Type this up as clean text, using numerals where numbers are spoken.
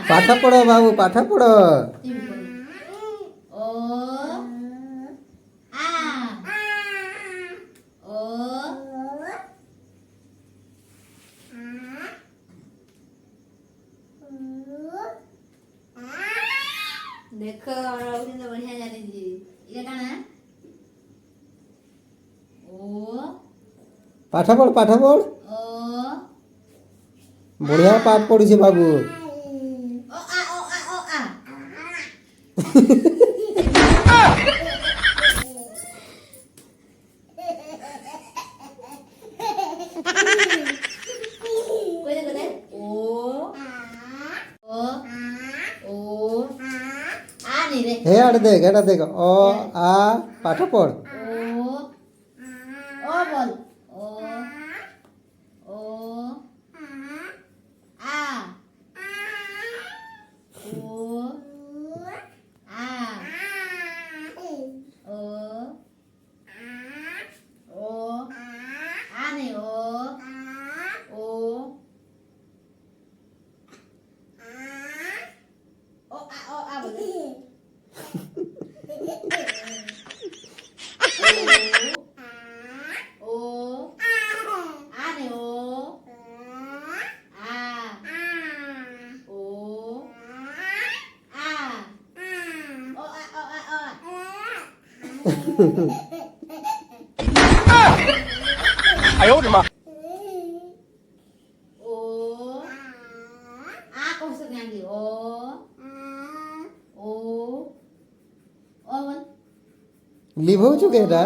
ପାଠ ପଢ ବାବୁ ପାଠ ପଢ। ଓ ଆ ଓ ଦେଖ ରହୁଛନ୍ତି ବଢିଆ ଜାଣିଛି ଇଏ କାଣା ଓ ପାଠ ପଢ ପାଠ ପଢ। ଓ ବଢିଆ ପାଠ ପଢୁଛି ବାବୁ। ଓ ଆ ଓ ଆ ଓ ଆ କୋଇଦେ କୋଇଦେ ଓ ଓ ଆ ନି ରେ ହେ ଆଡେ ଦେଖ ଏଟା ଦେଖ ଅ ଆ ପାଠ ପଢ। ଓ ବୋଲ ଓ ଓ ଆ ଓ ଆ ଓ ଆ ନି ଓ ଆ ବୋଲେ ओ आ ने ओ आ ओ आ ओ आ哎呦我的妈！ ओ आ कौन सा ध्यान दी ओ बोल ଲିଭଉଛୁ କେଟା